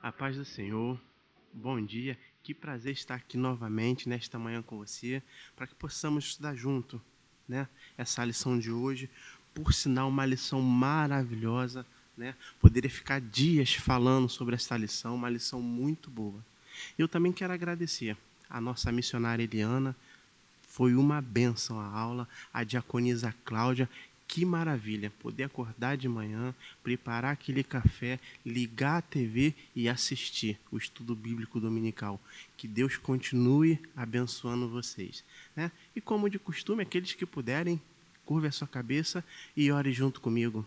A paz do Senhor, bom dia, que prazer estar aqui novamente nesta manhã com você, para que possamos estudar junto, né? Essa lição de hoje, por sinal, uma lição maravilhosa, né? Poderia ficar dias falando sobre essa lição, uma lição muito boa. Eu também quero agradecer a nossa missionária Eliana. Foi uma bênção a aula, a diaconisa Cláudia. Que maravilha poder acordar de manhã, preparar aquele café, ligar a TV e assistir o estudo bíblico dominical. Que Deus continue abençoando vocês, né? E como de costume, aqueles que puderem, curve a sua cabeça e ore junto comigo.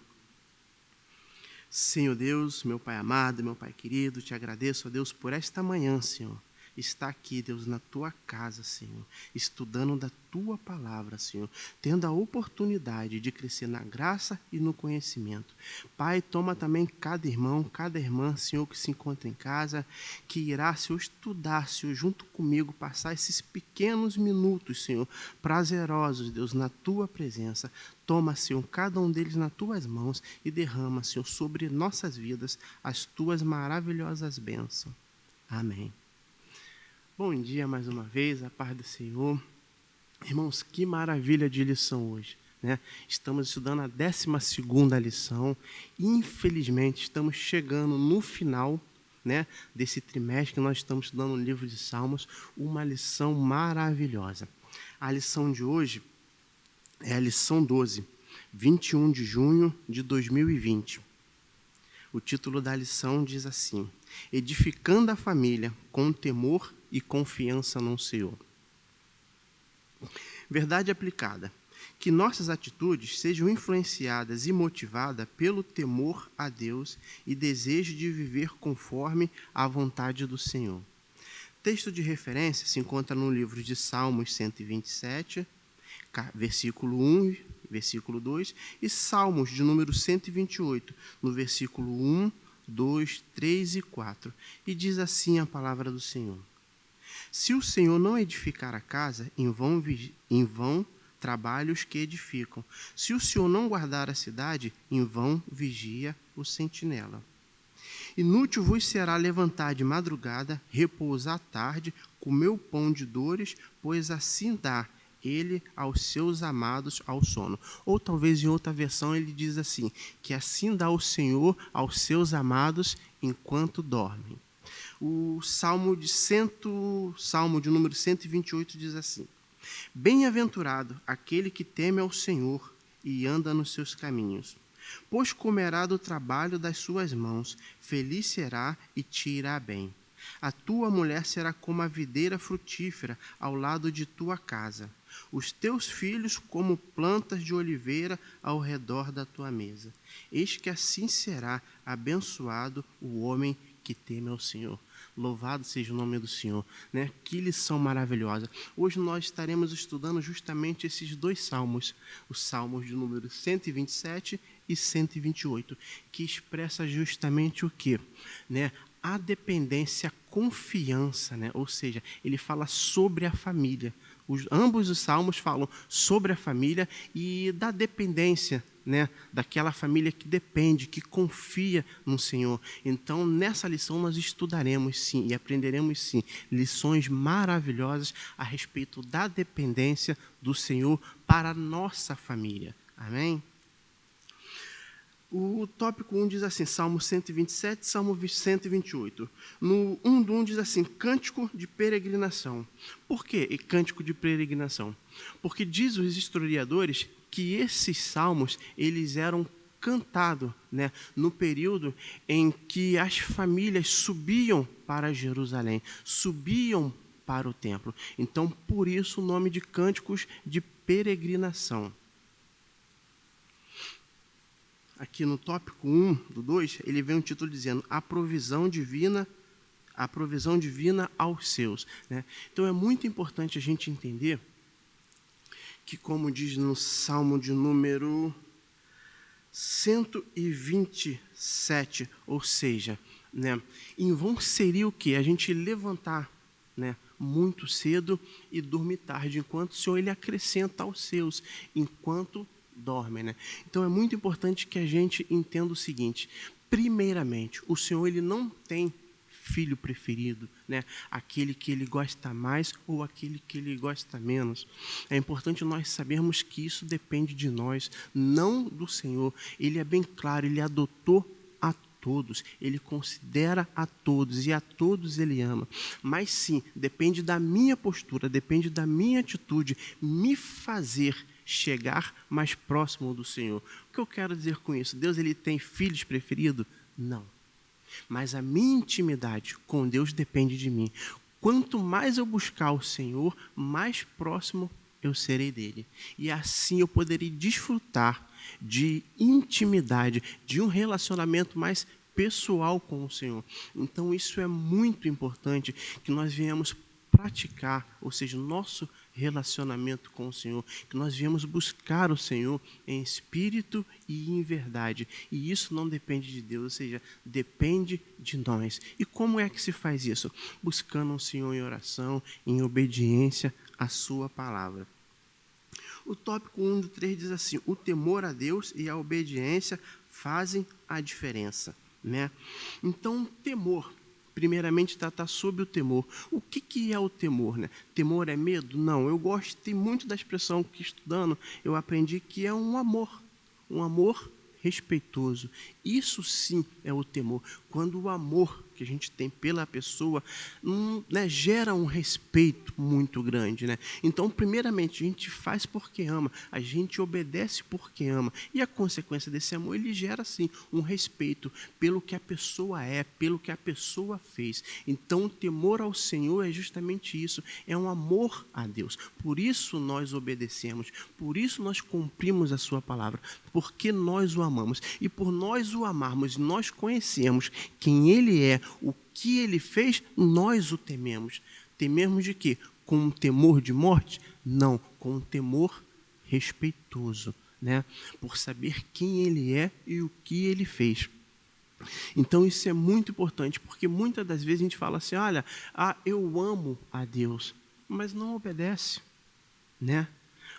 Senhor Deus, meu Pai amado, meu Pai querido, te agradeço, ó Deus, por esta manhã, Senhor. Está aqui, Deus, na tua casa, Senhor, estudando da tua palavra, Senhor, tendo a oportunidade de crescer na graça e no conhecimento. Pai, toma também cada irmão, cada irmã, Senhor, que se encontra em casa, que irá, Senhor, estudar, Senhor, junto comigo, passar esses pequenos minutos, Senhor, prazerosos, Deus, na tua presença. Toma, Senhor, cada um deles nas tuas mãos e derrama, Senhor, sobre nossas vidas as tuas maravilhosas bênçãos. Amém. Bom dia mais uma vez, a paz do Senhor. Irmãos, que maravilha de lição hoje, né? Estamos estudando a 12ª lição. Infelizmente, estamos chegando no final, né, desse trimestre que nós estamos estudando o livro de Salmos, uma lição maravilhosa. A lição de hoje é a lição 12, 21 de junho de 2020. O título da lição diz assim: Edificando a família com temor e confiança no Senhor. Verdade aplicada. Que nossas atitudes sejam influenciadas e motivadas pelo temor a Deus e desejo de viver conforme a vontade do Senhor. Texto de referência se encontra no livro de Salmos 127, versículo 1, versículo 2, e Salmos de número 128, no versículo 1, 2, 3 e 4. E diz assim a palavra do Senhor: Se o Senhor não edificar a casa, em vão trabalham os que edificam. Se o Senhor não guardar a cidade, em vão vigia o sentinela. Inútil vos será levantar de madrugada, repousar à tarde, comer o pão de dores, pois assim dá ele aos seus amados ao sono. Ou talvez em outra versão ele diz assim, que assim dá o Senhor aos seus amados enquanto dormem. O Salmo de número 128 diz assim: Bem-aventurado aquele que teme ao Senhor e anda nos seus caminhos, pois comerá do trabalho das suas mãos, feliz será e te irá bem. A tua mulher será como a videira frutífera ao lado de tua casa, os teus filhos como plantas de oliveira ao redor da tua mesa. Eis que assim será abençoado o homem que teme ao Senhor. Louvado seja o nome do Senhor, né? Que lição maravilhosa. Hoje nós estaremos estudando justamente esses dois salmos, os salmos de número 127 e 128, que expressa justamente o quê? Né? A dependência, a confiança, né? Ou seja, ele fala sobre a família. Ambos os salmos falam sobre a família e da dependência, né, daquela família que depende, que confia no Senhor. Então, nessa lição nós estudaremos sim e aprenderemos sim lições maravilhosas a respeito da dependência do Senhor para a nossa família. Amém? O tópico 1 diz assim, Salmo 127, Salmo 128. No 1 diz assim, cântico de peregrinação. Por que cântico de peregrinação? Porque diz os historiadores que esses salmos, eles eram cantados, né, no período em que as famílias subiam para Jerusalém, subiam para o templo. Então, por isso o nome de cânticos de peregrinação. Aqui no tópico 1 do 2, ele vem um título dizendo a provisão divina aos seus. Né? Então é muito importante a gente entender que, como diz no Salmo de número 127, ou seja, né, em vão seria o quê? A gente levantar, né, muito cedo e dormir tarde, enquanto o Senhor ele acrescenta aos seus, enquanto dormem, né? Então é muito importante que a gente entenda o seguinte: primeiramente, o Senhor ele não tem filho preferido, né? Aquele que ele gosta mais ou aquele que ele gosta menos. É importante nós sabermos que isso depende de nós, não do Senhor. Ele é bem claro, ele adotou a todos, ele considera a todos e a todos ele ama. Mas sim, depende da minha postura, depende da minha atitude, me fazer chegar mais próximo do Senhor. O que eu quero dizer com isso? Deus ele tem filhos preferidos? Não. Mas a minha intimidade com Deus depende de mim. Quanto mais eu buscar o Senhor, mais próximo eu serei dele. E assim eu poderei desfrutar de intimidade, de um relacionamento mais pessoal com o Senhor. Então isso é muito importante que nós venhamos praticar, ou seja, o nosso relacionamento com o Senhor, que nós viemos buscar o Senhor em espírito e em verdade. E isso não depende de Deus, ou seja, depende de nós. E como é que se faz isso? Buscando o Senhor em oração, em obediência à sua palavra. O tópico 1 do 3 diz assim: o temor a Deus e a obediência fazem a diferença, né? Então, temor, primeiramente tratar sobre o temor. O que é o temor, né? Temor é medo? Não, eu gostei muito da expressão que estudando, eu aprendi que é um amor respeitoso. Isso sim é o temor. Quando o amor que a gente tem pela pessoa gera um respeito muito grande, né? Então, primeiramente, a gente faz porque ama, a gente obedece porque ama. E a consequência desse amor, ele gera, sim, um respeito pelo que a pessoa é, pelo que a pessoa fez. Então, o temor ao Senhor é justamente isso, é um amor a Deus. Por isso nós obedecemos, por isso nós cumprimos a sua palavra, porque nós o amamos. E por nós o amarmos, nós conhecemos quem ele é, o que ele fez, nós o tememos. Tememos de quê? Com um temor de morte? Não, com um temor respeitoso, né? Por saber quem ele é e o que ele fez. Então isso é muito importante, porque muitas das vezes a gente fala assim, olha, eu amo a Deus, mas não obedece, né?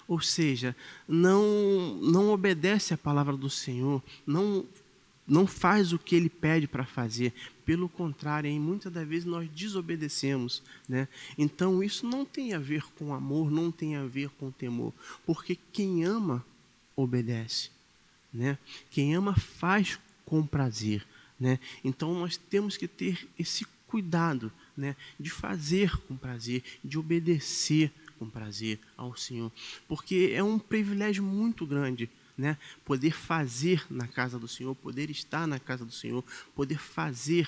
Ou seja, não obedece a palavra do Senhor, não faz o que ele pede para fazer. Pelo contrário, muitas das vezes nós desobedecemos, né? Então isso não tem a ver com amor, não tem a ver com temor, porque quem ama obedece, né? Quem ama faz com prazer, né? Então nós temos que ter esse cuidado, né, de fazer com prazer, de obedecer com prazer ao Senhor, porque é um privilégio muito grande, né, poder fazer na casa do Senhor, poder estar na casa do Senhor, poder fazer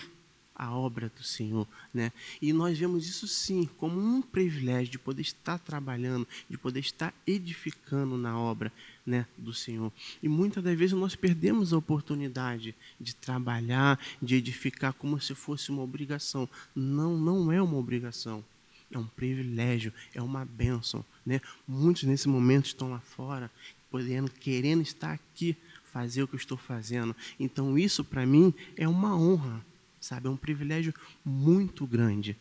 a obra do Senhor, né? E nós vemos isso sim como um privilégio de poder estar trabalhando, de poder estar edificando na obra, né, do Senhor. E muitas das vezes nós perdemos a oportunidade de trabalhar, de edificar como se fosse uma obrigação. Não é uma obrigação. É um privilégio, é uma bênção, né? Muitos nesse momento estão lá fora, querendo estar aqui, fazer o que eu estou fazendo. Então isso para mim é uma honra, sabe? É um privilégio muito grande.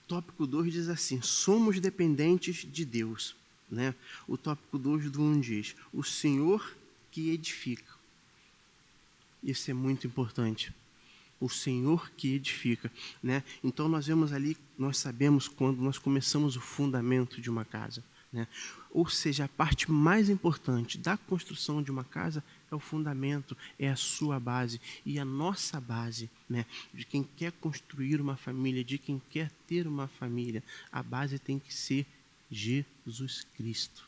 Tópico 2 diz assim: somos dependentes de Deus, né? O tópico 2 do 1 diz: o Senhor que edifica. Isso é muito importante. O Senhor que edifica, né? Então nós vemos ali, nós sabemos quando nós começamos o fundamento de uma casa, né? Ou seja, a parte mais importante da construção de uma casa é o fundamento, é a sua base. E a nossa base, né, de quem quer construir uma família, de quem quer ter uma família, a base tem que ser Jesus Cristo.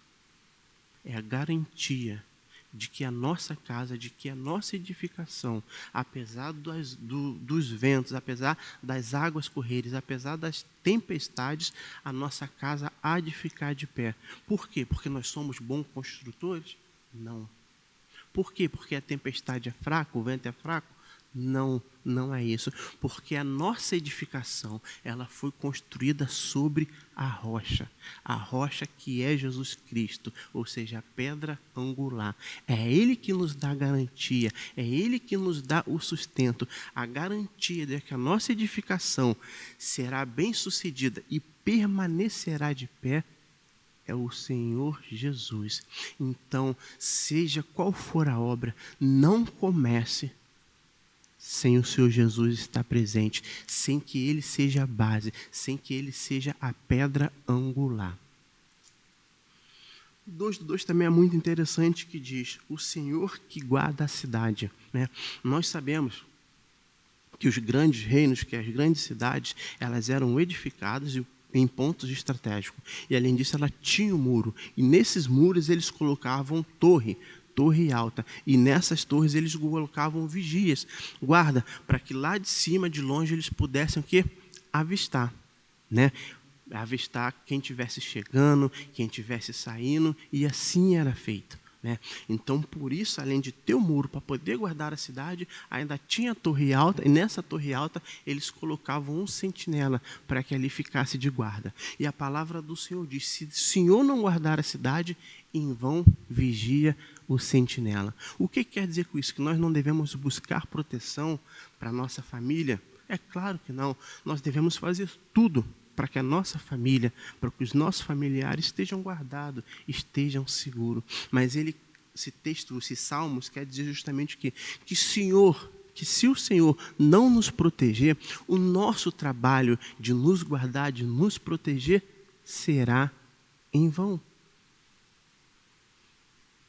É a garantia de que a nossa casa, de que a nossa edificação, apesar dos ventos, apesar das águas correres, apesar das tempestades, a nossa casa há de ficar de pé. Por quê? Porque nós somos bons construtores? Não. Por quê? Porque a tempestade é fraca, o vento é fraco? Não é isso. Porque a nossa edificação, ela foi construída sobre a rocha que é Jesus Cristo, ou seja, a pedra angular. É Ele que nos dá a garantia, é Ele que nos dá o sustento, a garantia de que a nossa edificação será bem sucedida e permanecerá de pé, é o Senhor Jesus. Então, seja qual for a obra, não comece sem o Senhor Jesus estar presente, sem que Ele seja a base, sem que Ele seja a pedra angular. O 2:2 também é muito interessante, que diz: o Senhor que guarda a cidade. Né? Nós sabemos que os grandes reinos, que as grandes cidades, elas eram edificadas em pontos estratégicos. E além disso, ela tinha um muro. E nesses muros eles colocavam torre alta. E nessas torres eles colocavam vigias, guarda, para que lá de cima, de longe, eles pudessem o quê? Avistar, né? Avistar quem estivesse chegando, quem estivesse saindo, e assim era feito. Né? Então, por isso, além de ter o muro para poder guardar a cidade, ainda tinha a torre alta, e nessa torre alta eles colocavam um sentinela para que ali ficasse de guarda. E a palavra do Senhor diz: se o Senhor não guardar a cidade, em vão vigia o sentinela. O que quer dizer com isso? Que nós não devemos buscar proteção para a nossa família? É claro que não. Nós devemos fazer tudo para que a nossa família, para que os nossos familiares estejam guardados, estejam seguros. Mas esse texto, esses salmos, quer dizer justamente o quê? Que se o Senhor não nos proteger, o nosso trabalho de nos guardar, de nos proteger, será em vão.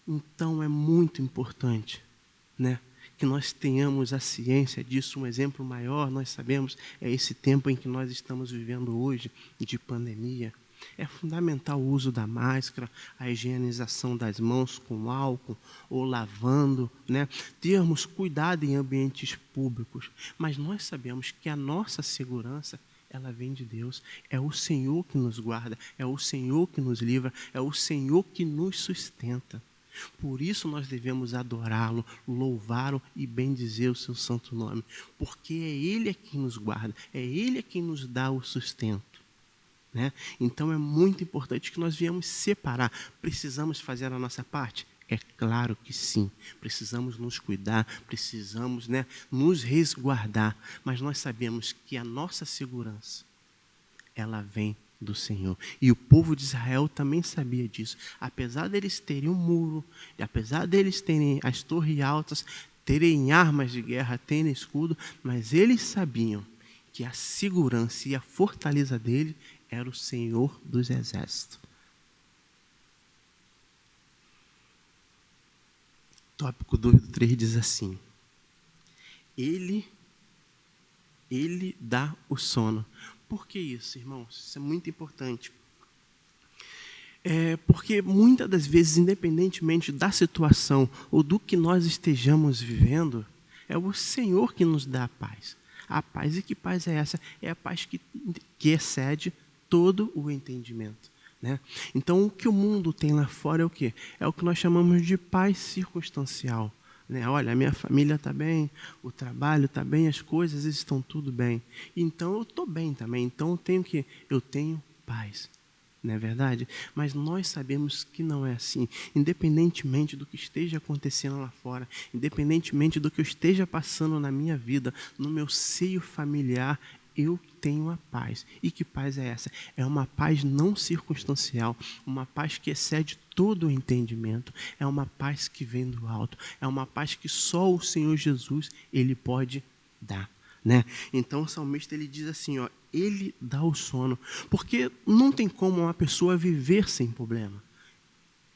Então é muito importante, né, que nós tenhamos a ciência disso. Um exemplo maior, nós sabemos, é esse tempo em que nós estamos vivendo hoje, de pandemia. É fundamental o uso da máscara, a higienização das mãos com álcool ou lavando, né? Termos cuidado em ambientes públicos. Mas nós sabemos que a nossa segurança, ela vem de Deus. É o Senhor que nos guarda, é o Senhor que nos livra, é o Senhor que nos sustenta. Por isso nós devemos adorá-lo, louvá-lo e bendizer o seu santo nome, porque é Ele quem nos guarda, é Ele quem nos dá o sustento. Né? Então é muito importante que nós viemos separar. Precisamos fazer a nossa parte? É claro que sim. Precisamos nos cuidar, precisamos, né, nos resguardar, mas nós sabemos que a nossa segurança, ela vem do Senhor. E o povo de Israel também sabia disso. Apesar deles terem um muro, e apesar deles terem as torres altas, terem armas de guerra, terem escudo, mas eles sabiam que a segurança e a fortaleza dele era o Senhor dos exércitos. Tópico 2:3 diz assim: Ele dá o sono. Por que isso, irmãos? Isso é muito importante. Porque muitas das vezes, independentemente da situação ou do que nós estejamos vivendo, é o Senhor que nos dá a paz. A paz, e que paz é essa? É a paz que excede todo o entendimento. Né? Então, o que o mundo tem lá fora é o quê? É o que nós chamamos de paz circunstancial. Né? Olha, a minha família está bem, o trabalho está bem, as coisas estão tudo bem. Então, eu estou bem também. Então, eu tenho que? Eu tenho paz. Não é verdade? Mas nós sabemos que não é assim. Independentemente do que esteja acontecendo lá fora, independentemente do que eu esteja passando na minha vida, no meu seio familiar, eu tenho a paz. E que paz é essa? É uma paz não circunstancial, uma paz que excede todo o entendimento, é uma paz que vem do alto, é uma paz que só o Senhor Jesus, Ele pode dar. Né? Então o salmista, ele diz assim, ó, Ele dá o sono, porque não tem como uma pessoa viver sem problema.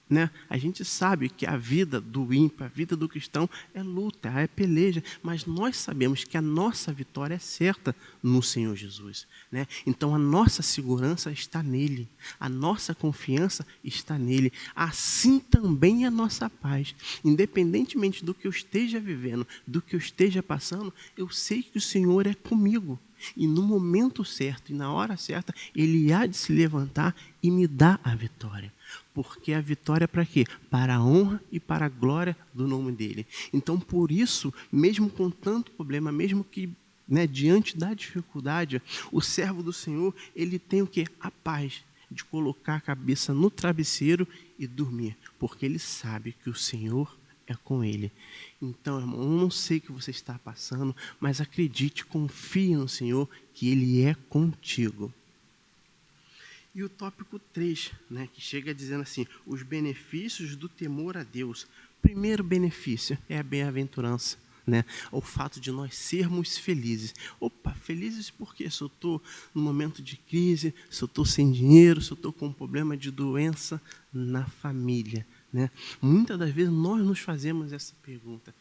Né? A gente sabe que a vida do ímpio, a vida do cristão é luta, é peleja, mas nós sabemos que a nossa vitória é certa no Senhor Jesus. Né? Então a nossa segurança está nele, a nossa confiança está nele, assim também a nossa paz. Independentemente do que eu esteja vivendo, do que eu esteja passando, eu sei que o Senhor é comigo. E no momento certo e na hora certa, Ele há de se levantar e me dar a vitória. Porque a vitória é para quê? Para a honra e para a glória do nome dEle. Então, por isso, mesmo com tanto problema, mesmo que, né, diante da dificuldade, o servo do Senhor, ele tem o quê? A paz de colocar a cabeça no travesseiro e dormir. Porque ele sabe que o Senhor é com ele. Então, irmão, eu não sei o que você está passando, mas acredite, confie no Senhor, que Ele é contigo. E o tópico 3, né, que chega dizendo assim, os benefícios do temor a Deus. Primeiro benefício é a bem-aventurança. né? O fato de nós sermos felizes. Opa, felizes porque se eu estou num momento de crise, se eu estou sem dinheiro, se eu estou com um problema de doença na família, né? Muitas das vezes nós nos fazemos essa pergunta: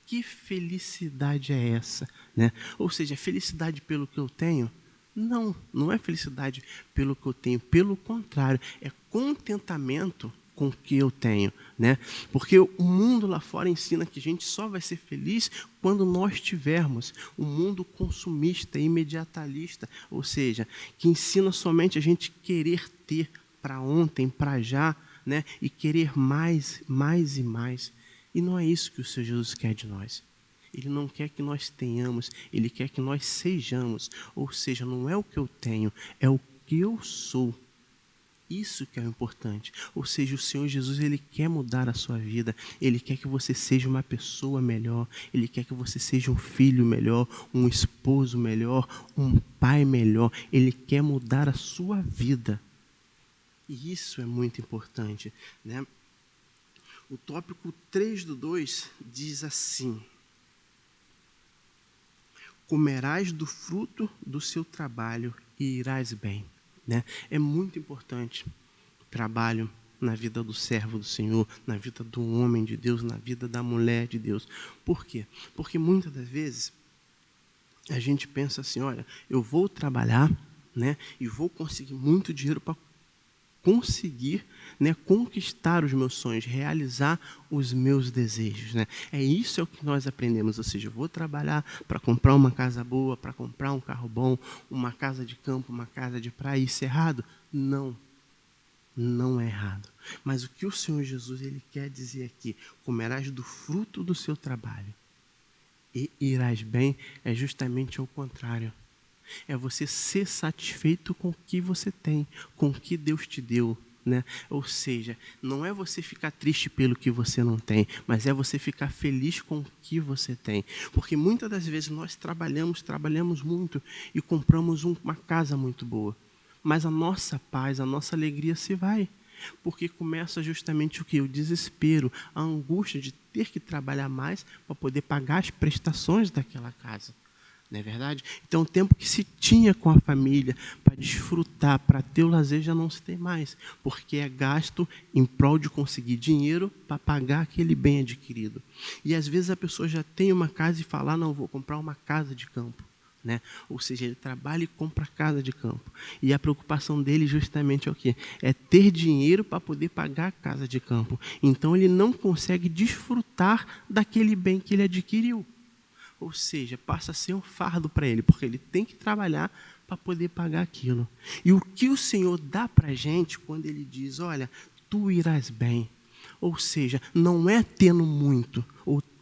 que felicidade é essa, né? Ou seja, felicidade pelo que eu tenho? Não, não é felicidade pelo que eu tenho, pelo contrário, é contentamento com o que eu tenho, né? Porque o mundo lá fora ensina que a gente só vai ser feliz quando nós tivermos um mundo consumista, imediatalista, ou seja, que ensina somente a gente querer ter para ontem, para já, né? E querer mais, mais e mais. E não é isso que o Senhor Jesus quer de nós. Ele não quer que nós tenhamos, Ele quer que nós sejamos. Ou seja, não é o que eu tenho, é o que eu sou. Isso que é o importante. Ou seja, o Senhor Jesus, Ele quer mudar a sua vida. Ele quer que você seja uma pessoa melhor. Ele quer que você seja um filho melhor, um esposo melhor, um pai melhor. Ele quer mudar a sua vida. E isso é muito importante, né? O tópico 3/2 diz assim: comerás do fruto do seu trabalho e irás bem, né? É muito importante o trabalho na vida do servo do Senhor, na vida do homem de Deus, na vida da mulher de Deus. Por quê? Porque muitas das vezes a gente pensa assim: olha, eu vou trabalhar, né, e vou conseguir muito dinheiro para conseguir, né, conquistar os meus sonhos, realizar os meus desejos, né? Isso é o que nós aprendemos, ou seja, eu vou trabalhar para comprar uma casa boa, para comprar um carro bom, uma casa de campo, uma casa de praia. Isso é errado? Não, não é errado. Mas o que o Senhor Jesus, Ele quer dizer aqui: comerás do fruto do seu trabalho e irás bem, é justamente ao contrário. É você ser satisfeito com o que você tem, com o que Deus te deu, né? Ou seja, não é você ficar triste pelo que você não tem, mas é você ficar feliz com o que você tem. Porque muitas das vezes nós trabalhamos muito e compramos uma casa muito boa, mas a nossa paz, a nossa alegria se vai. Porque começa justamente o que? O desespero, a angústia de ter que trabalhar mais para poder pagar as prestações daquela casa. Não é verdade? Então, o tempo que se tinha com a família para desfrutar, para ter o lazer, já não se tem mais, porque é gasto em prol de conseguir dinheiro para pagar aquele bem adquirido. E às vezes a pessoa já tem uma casa e fala: não, vou comprar uma casa de campo, né? Ou seja, ele trabalha e compra casa de campo. E a preocupação dele justamente é o quê? É ter dinheiro para poder pagar a casa de campo. Então, ele não consegue desfrutar daquele bem que ele adquiriu. Ou seja, passa a ser um fardo para ele, porque ele tem que trabalhar para poder pagar aquilo. E o que o Senhor dá para a gente quando Ele diz: olha, tu irás bem. Ou seja, não é tendo muito,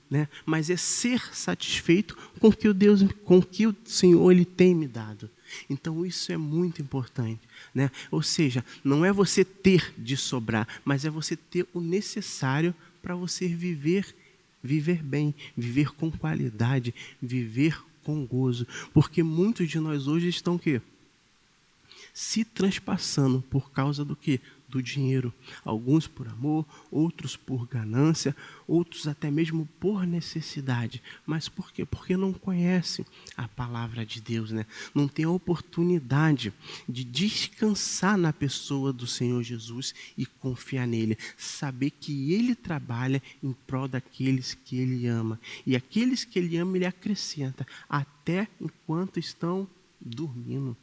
né, mas é ser satisfeito com o que o Senhor Ele tem me dado. Então isso é muito importante, né? Ou seja, não é você ter de sobrar, mas é você ter o necessário para você viver bem, viver com qualidade, viver com gozo. Porque muitos de nós hoje estão o quê? Se transpassando por causa do quê? Do dinheiro. Alguns por amor, outros por ganância, outros até mesmo por necessidade. Mas por quê? Porque não conhecem a palavra de Deus, né? Não tem a oportunidade de descansar na pessoa do Senhor Jesus e confiar nele. Saber que Ele trabalha em prol daqueles que Ele ama. E aqueles que Ele ama, Ele acrescenta até enquanto estão dormindo.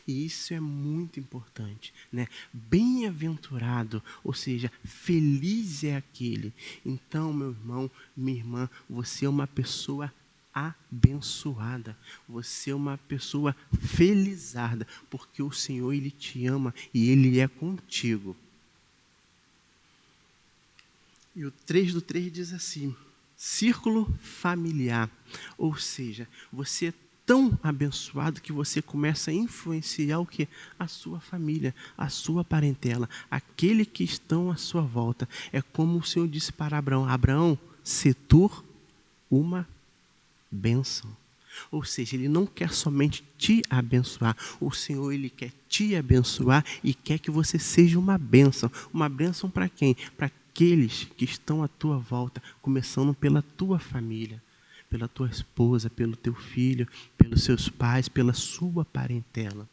E isso é muito importante, né? Bem-aventurado, ou seja, feliz é aquele. Então, meu irmão, minha irmã, você é uma pessoa abençoada. Você é uma pessoa felizarda, porque o Senhor, Ele te ama e Ele é contigo. E o 3/3 diz assim: círculo familiar, ou seja, você é tão abençoado que você começa a influenciar o quê? A sua família, a sua parentela, aqueles que estão à sua volta. É como o Senhor disse para Abraão: Abraão, se tu uma bênção. Ou seja, Ele não quer somente te abençoar, o Senhor, Ele quer te abençoar e quer que você seja uma bênção. Uma bênção para quem? Para aqueles que estão à tua volta, começando pela tua família. pela tua esposa, pelo teu filho, pelos seus pais, pela sua parentela.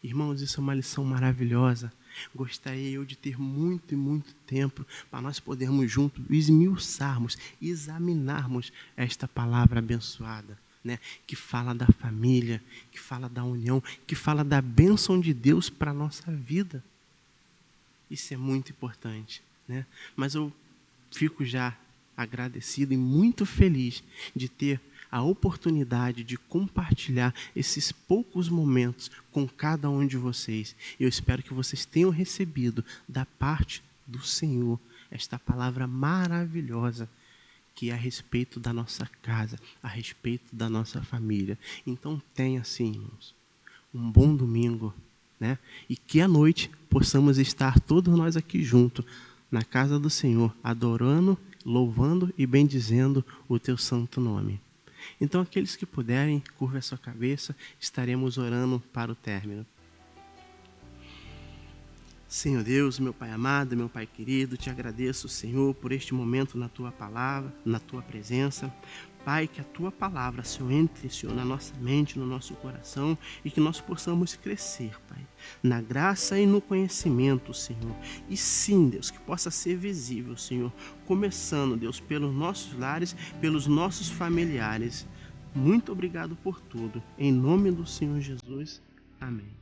Irmãos, isso é uma lição maravilhosa. Gostaria eu de ter muito e muito tempo para nós podermos juntos esmiuçarmos, examinarmos esta palavra abençoada, né? Que fala da família, que fala da união, que fala da bênção de Deus para a nossa vida. Isso é muito importante, né? Mas eu fico já agradecido e muito feliz de ter a oportunidade de compartilhar esses poucos momentos com cada um de vocês. Eu espero que vocês tenham recebido da parte do Senhor esta palavra maravilhosa que é a respeito da nossa casa, a respeito da nossa família. Então tenha assim, irmãos, um bom domingo, né? E que à noite possamos estar todos nós aqui juntos na casa do Senhor, adorando, louvando e bendizendo o teu santo nome. Então, aqueles que puderem, curva a sua cabeça, estaremos orando para o término. Senhor Deus, meu Pai amado, meu Pai querido, te agradeço, Senhor, por este momento na tua palavra, na tua presença. Pai, que a tua palavra, Senhor, entre, Senhor, na nossa mente, no nosso coração e que nós possamos crescer, Pai, na graça e no conhecimento, Senhor. E sim, Deus, que possa ser visível, Senhor, começando, Deus, pelos nossos lares, pelos nossos familiares. Muito obrigado por tudo. Em nome do Senhor Jesus. Amém.